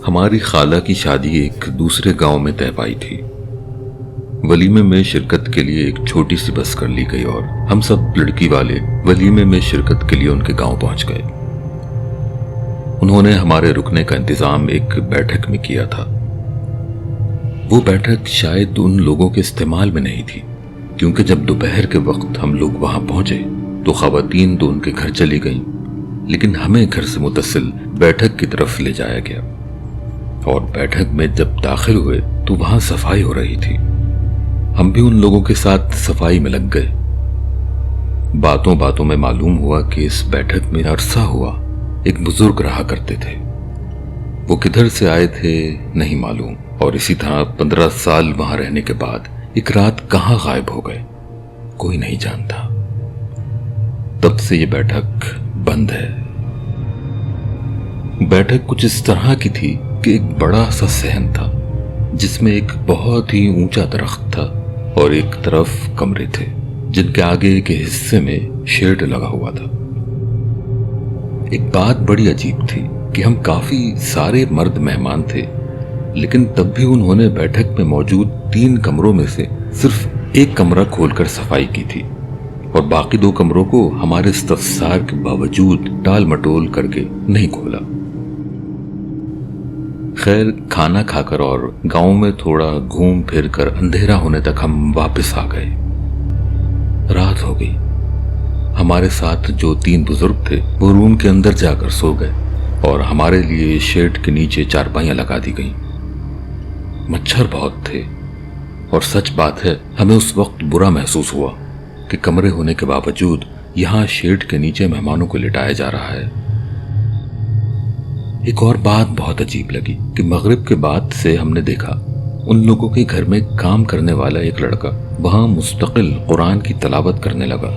ہماری خالہ کی شادی ایک دوسرے گاؤں میں طے پائی تھی۔ ولیمے میں شرکت کے لیے ایک چھوٹی سی بس کر لی گئی اور ہم سب لڑکی والے ولیمے میں شرکت کے لیے ان کے گاؤں پہنچ گئے۔ انہوں نے ہمارے رکنے کا انتظام ایک بیٹھک میں کیا تھا۔ وہ بیٹھک شاید ان لوگوں کے استعمال میں نہیں تھی، کیونکہ جب دوپہر کے وقت ہم لوگ وہاں پہنچے تو خواتین تو ان کے گھر چلی گئیں، لیکن ہمیں گھر سے متصل بیٹھک کی طرف لے جایا گیا، اور بیٹھک میں جب داخل ہوئے تو وہاں صفائی ہو رہی تھی۔ ہم بھی ان لوگوں کے ساتھ صفائی میں لگ گئے۔ باتوں باتوں میں معلوم ہوا کہ اس بیٹھک میں عرصہ ہوا ایک بزرگ رہا کرتے تھے۔ وہ کدھر سے آئے تھے نہیں معلوم، اور اسی طرح 15 سال وہاں رہنے کے بعد ایک رات کہاں غائب ہو گئے کوئی نہیں جانتا۔ تب سے یہ بیٹھک بند ہے۔ بیٹھک کچھ اس طرح کی تھی کہ ایک بڑا سا صحن تھا جس میں ایک بہت ہی اونچا درخت تھا اور ایک طرف کمرے تھے جن کے آگے کے حصے میں شیڈ لگا ہوا تھا۔ ایک بات بڑی عجیب تھی کہ ہم کافی سارے مرد مہمان تھے، لیکن تب بھی انہوں نے بیٹھک میں موجود 3 کمروں میں سے صرف ایک کمرہ کھول کر صفائی کی تھی، اور باقی 2 کمروں کو ہمارے استفسار کے باوجود ٹال مٹول کر کے نہیں کھولا۔ خیر، کھانا کھا کر اور گاؤں میں تھوڑا گھوم پھر کر اندھیرا ہونے تک ہم واپس آ گئے۔ رات ہو گئی۔ ہمارے ساتھ جو 3 بزرگ تھے وہ روم کے اندر جا کر سو گئے، اور ہمارے لیے شیڈ کے نیچے چارپائیاں لگا دی گئیں۔ مچھر بہت تھے، اور سچ بات ہے ہمیں اس وقت برا محسوس ہوا کہ کمرے ہونے کے باوجود یہاں شیڈ کے نیچے مہمانوں کو لٹایا جا رہا ہے۔ ایک اور بات بہت عجیب لگی کہ مغرب کے بعد سے ہم نے دیکھا ان لوگوں کے گھر میں کام کرنے والا ایک لڑکا وہاں مستقل قرآن کی تلاوت کرنے لگا۔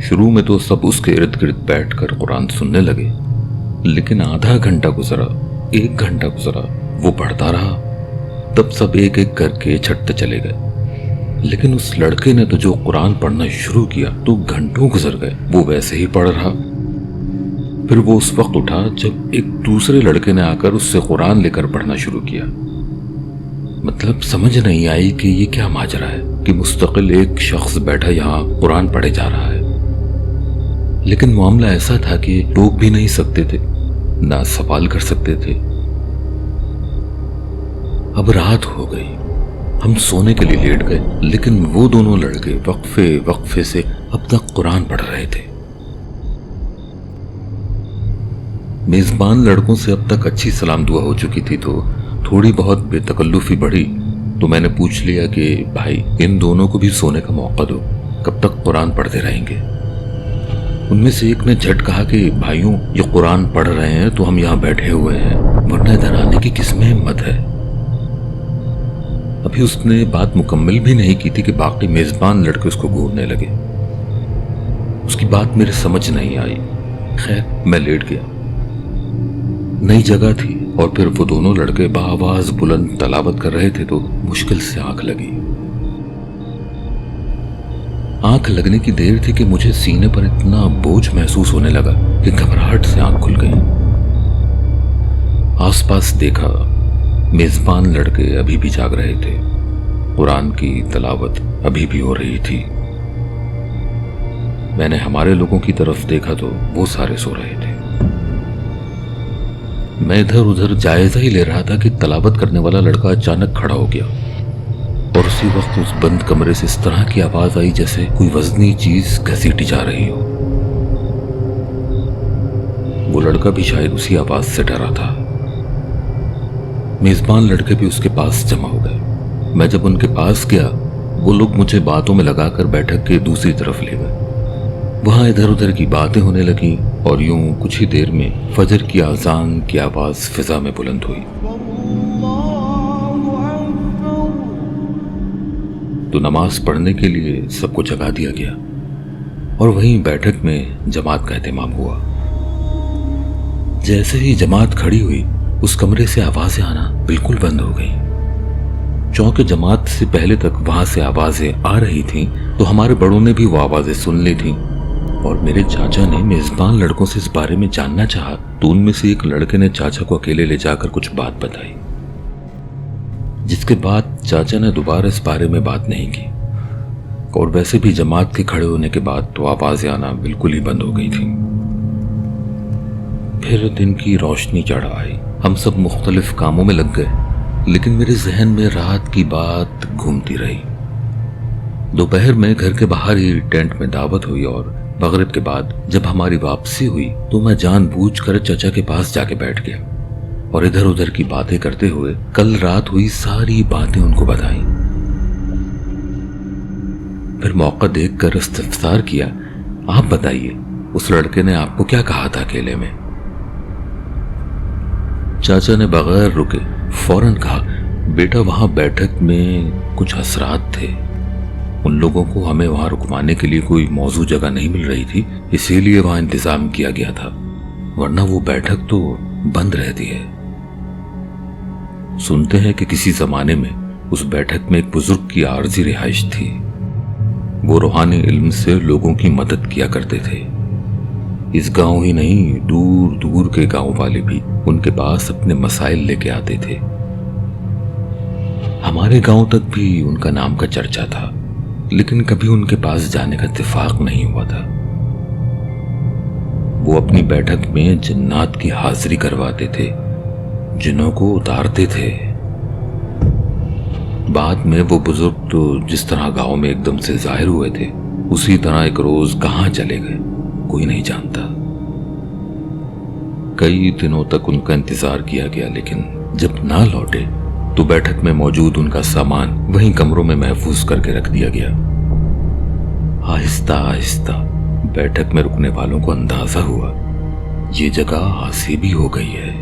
شروع میں تو سب اس کے ارد گرد بیٹھ کر قرآن سننے لگے، لیکن آدھا گھنٹہ گزرا، 1 گھنٹہ گزرا، وہ پڑھتا رہا۔ تب سب ایک ایک کر کے چھٹتے چلے گئے، لیکن اس لڑکے نے تو جو قرآن پڑھنا شروع کیا تو گھنٹوں گزر گئے وہ ویسے ہی پڑھ رہا۔ پھر وہ اس وقت اٹھا جب ایک دوسرے لڑکے نے آ کر اس سے قرآن لے کر پڑھنا شروع کیا۔ مطلب سمجھ نہیں آئی کہ یہ کیا ماجرا ہے کہ مستقل ایک شخص بیٹھا یہاں قرآن پڑھے جا رہا ہے، لیکن معاملہ ایسا تھا کہ روک بھی نہیں سکتے تھے، نہ سوال کر سکتے تھے۔ اب رات ہو گئی، ہم سونے کے لیے لیٹ گئے، لیکن وہ دونوں لڑکے وقفے وقفے سے اب تک قرآن پڑھ رہے تھے۔ میزبان لڑکوں سے اب تک اچھی سلام دعا ہو چکی تھی، تو تھوڑی بہت بے تکلفی بڑھی تو میں نے پوچھ لیا کہ بھائی ان دونوں کو بھی سونے کا موقع دو، کب تک قرآن پڑھتے رہیں گے؟ ان میں سے ایک نے جھٹ کہا کہ بھائیوں یہ قرآن پڑھ رہے ہیں تو ہم یہاں بیٹھے ہوئے ہیں، ورنہ ادھر آنے کی کس میں ہمت ہے؟ ابھی اس نے بات مکمل بھی نہیں کی تھی کہ باقی میزبان لڑکے اس کو گھورنے لگے۔ اس کی بات میرے سمجھ نہیں آئی۔ خیر، میں لیٹ گیا۔ نئی جگہ تھی، اور پھر وہ دونوں لڑکے بآواز بلند تلاوت کر رہے تھے تو مشکل سے آنکھ لگی۔ آنکھ لگنے کی دیر تھی کہ مجھے سینے پر اتنا بوجھ محسوس ہونے لگا کہ گھبراہٹ سے آنکھ کھل گئی۔ آس پاس دیکھا، میزبان لڑکے ابھی بھی جاگ رہے تھے، قرآن کی تلاوت ابھی بھی ہو رہی تھی۔ میں نے ہمارے لوگوں کی طرف دیکھا تو وہ سارے سو رہے تھے۔ میں ادھر ادھر جائزہ ہی لے رہا تھا کہ تلاوت کرنے والا لڑکا اچانک کھڑا ہو گیا، اور اسی وقت اس بند کمرے سے اس طرح کی آواز آئی جیسے کوئی وزنی چیز گھسیٹی جا رہی ہو۔ وہ لڑکا بھی شاید اسی آواز سے ڈرا تھا۔ میزبان لڑکے بھی اس کے پاس جمع ہو گئے۔ میں جب ان کے پاس گیا، وہ لوگ مجھے باتوں میں لگا کر بیٹھک کے دوسری طرف لے گئے۔ وہاں ادھر ادھر کی باتیں ہونے لگیں، اور یوں کچھ ہی دیر میں فجر کی اذان کی آواز فضا میں بلند ہوئی تو نماز پڑھنے کے لیے سب کو جگا دیا گیا، اور وہیں بیٹھک میں جماعت کا اہتمام ہوا۔ جیسے ہی جماعت کھڑی ہوئی، اس کمرے سے آوازیں آنا بالکل بند ہو گئیں۔ چونکہ جماعت سے پہلے تک وہاں سے آوازیں آ رہی تھیں تو ہمارے بڑوں نے بھی وہ آوازیں سن لی تھیں، اور میرے چاچا نے میزبان لڑکوں سے اس بارے میں جاننا چاہا تو ان میں سے ایک لڑکے نے چاچا کو اکیلے لے جا کر کچھ بات بتائی، جس کے بعد چاچا نے دوبارہ اس بارے میں بات نہیں کی، اور ویسے بھی جماعت کے کھڑے ہونے کے بعد تو آوازیں آنا بالکل ہی بند ہو گئی تھی۔ پھر دن کی روشنی چڑھ آئی، ہم سب مختلف کاموں میں لگ گئے، لیکن میرے ذہن میں رات کی بات گھومتی رہی۔ دوپہر میں گھر کے باہر ہی ٹینٹ میں دعوت ہوئی، اور مغرب کے بعد جب ہماری واپسی ہوئی تو میں جان بوجھ کر چچا کے پاس جا کے بیٹھ گیا اور ادھر ادھر کی باتیں کرتے ہوئے کل رات ہوئی ساری باتیں ان کو بتائیں۔ پھر موقع دیکھ کر استفسار کیا، آپ بتائیے اس لڑکے نے آپ کو کیا کہا تھا اکیلے میں؟ چاچا نے بغیر رکے فوراً کہا، بیٹا وہاں بیٹھک میں کچھ اثرات تھے، ان لوگوں کو ہمیں وہاں رکوانے کے لیے کوئی موزوں جگہ نہیں مل رہی تھی، اسی لیے وہاں انتظام کیا گیا تھا، ورنہ وہ بیٹھک تو بند رہتی ہے۔ سنتے ہیں کہ کسی زمانے میں اس بیٹھک میں ایک بزرگ کی عارضی رہائش تھی، وہ روحانی علم سے لوگوں کی مدد کیا کرتے تھے۔ اس گاؤں ہی نہیں، دور دور کے گاؤں والے بھی ان کے پاس اپنے مسائل لے کے آتے تھے۔ ہمارے گاؤں تک بھی ان کا نام کا چرچا تھا، لیکن کبھی ان کے پاس جانے کا اتفاق نہیں ہوا تھا۔ وہ اپنی بیٹھک میں جنات کی حاضری کرواتے تھے، جنوں کو اتارتے تھے۔ بعد میں وہ بزرگ تو جس طرح گاؤں میں ایک دم سے ظاہر ہوئے تھے، اسی طرح ایک روز کہاں چلے گئے کوئی نہیں جانتا۔ کئی دنوں تک ان کا انتظار کیا گیا، لیکن جب نہ لوٹے تو بیٹھک میں موجود ان کا سامان وہیں کمروں میں محفوظ کر کے رکھ دیا گیا۔ آہستہ آہستہ بیٹھک میں رکنے والوں کو اندازہ ہوا یہ جگہ آسیبی ہو گئی ہے۔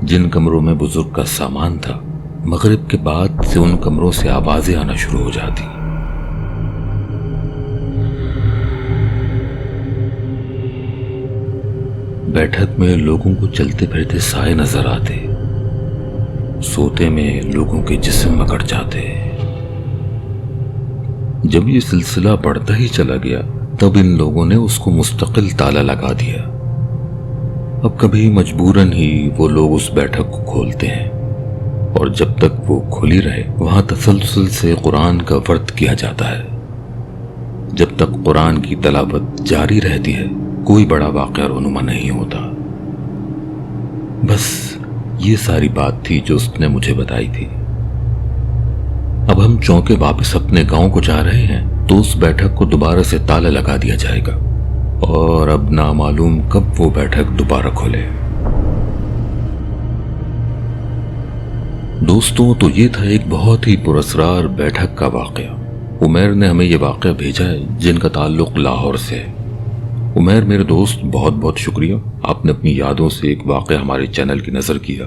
جن کمروں میں بزرگ کا سامان تھا، مغرب کے بعد سے ان کمروں سے آوازیں آنا شروع ہو جاتی۔ بیٹھک میں لوگوں کو چلتے پھرتے سائے نظر آتے، سوتے میں لوگوں کے جسم مکڑ جاتے۔ جب یہ سلسلہ بڑھتا ہی چلا گیا تب ان لوگوں نے اس کو مستقل تالا لگا دیا۔ اب کبھی مجبوراً ہی وہ لوگ اس بیٹھک کو کھولتے ہیں، اور جب تک وہ کھلی رہے وہاں تسلسل سے قرآن کا ورد کیا جاتا ہے۔ جب تک قرآن کی تلاوت جاری رہتی ہے کوئی بڑا واقعہ رونما نہیں ہوتا۔ بس یہ ساری بات تھی جو اس نے مجھے بتائی تھی۔ اب ہم چونکے واپس اپنے گاؤں کو جا رہے ہیں تو اس بیٹھک کو دوبارہ سے تالا لگا دیا جائے گا، اور اب نامعلوم کب وہ بیٹھک دوبارہ کھلے۔ دوستوں، تو یہ تھا ایک بہت ہی پراسرار بیٹھک کا واقعہ۔ عمیر نے ہمیں یہ واقعہ بھیجا ہے جن کا تعلق لاہور سے ہے۔ عمیر میرے دوست، بہت بہت شکریہ، آپ نے اپنی یادوں سے ایک واقعہ ہمارے چینل کی نظر کیا۔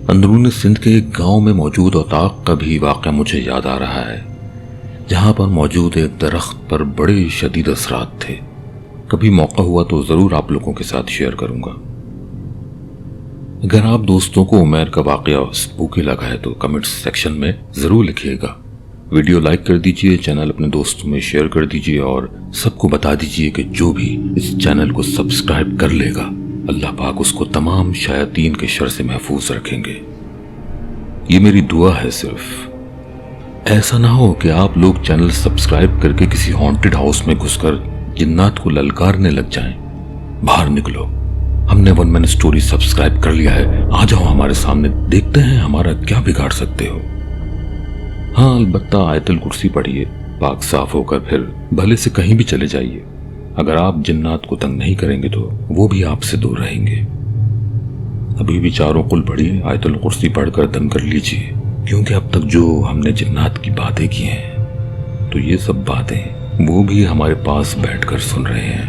اندرون سندھ کے ایک گاؤں میں موجود اوطاق کا بھی واقعہ مجھے یاد آ رہا ہے، جہاں پر موجود ایک درخت پر بڑے شدید اثرات تھے۔ کبھی موقع ہوا تو ضرور آپ لوگوں کے ساتھ شیئر کروں گا۔ اگر آپ دوستوں کو عمیر کا واقعہ سپوکی لگا ہے تو کمنٹس سیکشن میں ضرور لکھیے گا۔ ویڈیو لائک کر دیجئے، چینل اپنے دوستوں میں شیئر کر دیجئے، اور سب کو بتا دیجئے کہ جو بھی اس چینل کو سبسکرائب کر لے گا اللہ پاک اس کو تمام شیاطین کے شر سے محفوظ رکھیں گے۔ یہ میری دعا ہے۔ صرف ایسا نہ ہو کہ آپ لوگ چینل سبسکرائب کر کے کسی ہانٹڈ ہاؤس میں گھس کر جنات کو للکارنے لگ جائیں۔ باہر نکلو، ہم نے 1 منٹ سٹوری سبسکرائب کر لیا ہے، آ جاؤ ہمارے سامنے، دیکھتے ہیں ہمارا کیا بگاڑ سکتے ہو۔ ہاں، البتہ آیت الکرسی پڑھیے، پاک صاف ہو کر پھر بھلے سے کہیں بھی چلے جائیے۔ اگر آپ جنات کو تنگ نہیں کریں گے تو وہ بھی آپ سے دور رہیں گے۔ ابھی بھی چاروں قل پڑھیے، آیت الکرسی پڑھ کر دم کر لیجیے، کیونکہ اب تک جو ہم نے جنات کی باتیں کی ہیں تو یہ سب باتیں وہ بھی ہمارے پاس بیٹھ کر سن رہے ہیں۔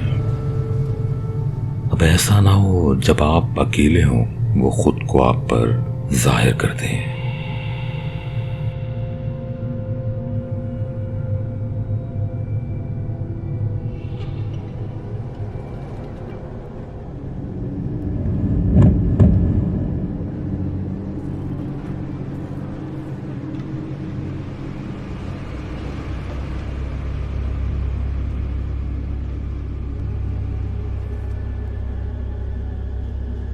اب ایسا نہ ہو جب آپ اکیلے ہوں وہ خود کو آپ پر ظاہر کر دیں۔